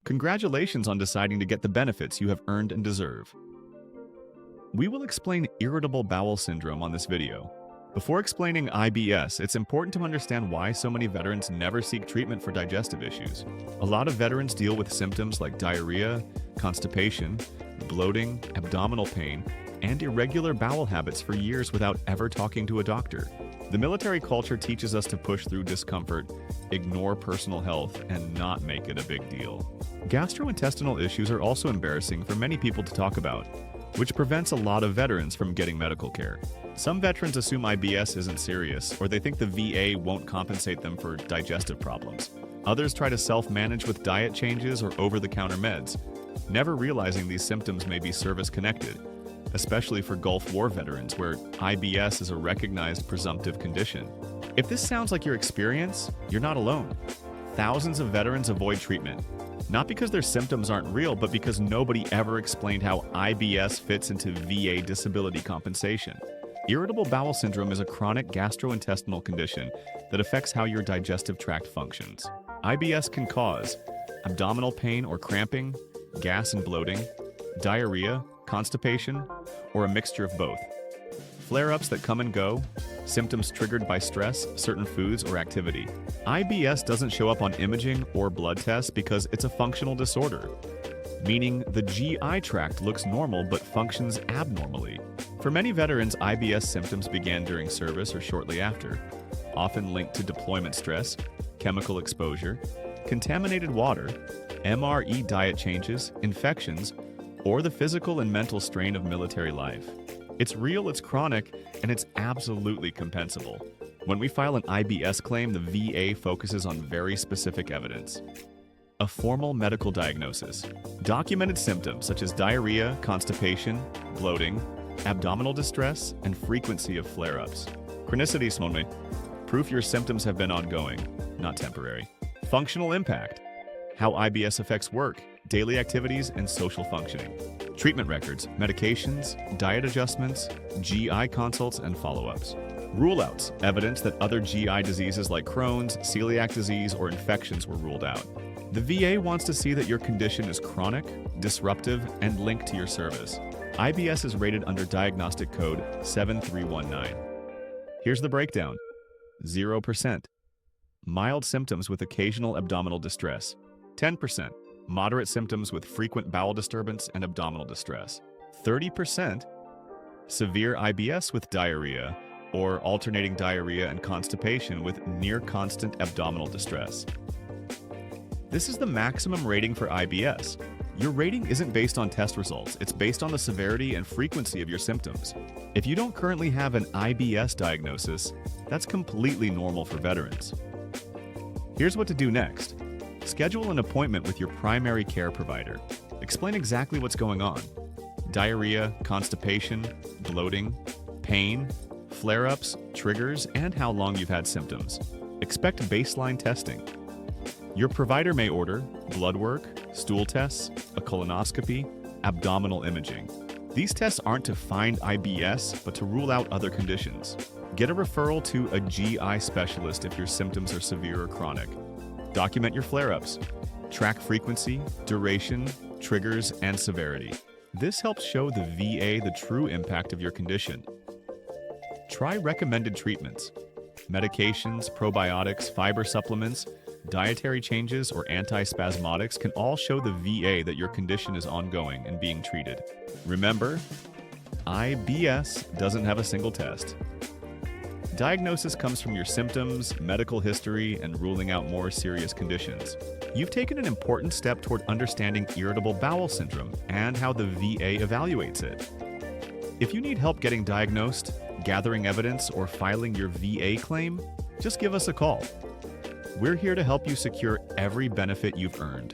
Congratulations on deciding to get the benefits you have earned and deserve. We will explain irritable bowel syndrome on this video. Before explaining IBS, it's important to understand why so many veterans never seek treatment for digestive issues. A lot of veterans deal with symptoms like diarrhea, constipation, bloating, abdominal pain, and irregular bowel habits for years without ever talking to a doctor. The military culture teaches us to push through discomfort, ignore personal health, and not make it a big deal. Gastrointestinal issues are also embarrassing for many people to talk about, which prevents a lot of veterans from getting medical care. Some veterans assume IBS isn't serious, or they think the VA won't compensate them for digestive problems. Others try to self-manage with diet changes or over-the-counter meds, never realizing these symptoms may be service-connected, especially for Gulf War veterans where IBS is a recognized presumptive condition. If this sounds like your experience, you're not alone. Thousands of veterans avoid treatment, not because their symptoms aren't real, but because nobody ever explained how IBS fits into VA disability compensation. Irritable bowel syndrome is a chronic gastrointestinal condition that affects how your digestive tract functions. IBS can cause abdominal pain or cramping, gas and bloating, diarrhea, constipation, or a mixture of both. Flare-ups that come and go, symptoms triggered by stress, certain foods, or activity. IBS doesn't show up on imaging or blood tests because it's a functional disorder, meaning the GI tract looks normal but functions abnormally. For many veterans, IBS symptoms began during service or shortly after, often linked to deployment stress, chemical exposure, contaminated water, MRE diet changes, infections, or the physical and mental strain of military life. It's real, it's chronic, and it's absolutely compensable. When we file an IBS claim, the VA focuses on very specific evidence. A formal medical diagnosis. Documented symptoms such as diarrhea, constipation, bloating, abdominal distress, and frequency of flare-ups. Chronicity smone. Proof your symptoms have been ongoing, not temporary. Functional impact. How IBS affects work, daily activities, and social functioning. Treatment records, medications, diet adjustments, GI consults, and follow-ups. Rule-outs, evidence that other GI diseases like Crohn's, celiac disease, or infections were ruled out. The VA wants to see that your condition is chronic, disruptive, and linked to your service. IBS is rated under Diagnostic Code 7319. Here's the breakdown. 0%. Mild symptoms with occasional abdominal distress. 10%. Moderate symptoms with frequent bowel disturbance and abdominal distress. 30%. Severe IBS with diarrhea, or alternating diarrhea and constipation with near-constant abdominal distress. This is the maximum rating for IBS. Your rating isn't based on test results, it's based on the severity and frequency of your symptoms. If you don't currently have an IBS diagnosis, that's completely normal for veterans. Here's what to do next. Schedule an appointment with your primary care provider. Explain exactly what's going on. Diarrhea, constipation, bloating, pain, flare-ups, triggers, and how long you've had symptoms. Expect baseline testing. Your provider may order blood work, stool tests, a colonoscopy, abdominal imaging. These tests aren't to find IBS, but to rule out other conditions. Get a referral to a GI specialist if your symptoms are severe or chronic. Document your flare-ups. Track frequency, duration, triggers, and severity. This helps show the VA the true impact of your condition. Try recommended treatments. Medications, probiotics, fiber supplements, dietary changes, or antispasmodics can all show the VA that your condition is ongoing and being treated. Remember, IBS doesn't have a single test. Diagnosis comes from your symptoms, medical history, and ruling out more serious conditions. You've taken an important step toward understanding irritable bowel syndrome and how the VA evaluates it. If you need help getting diagnosed, gathering evidence, or filing your VA claim, just give us a call. We're here to help you secure every benefit you've earned.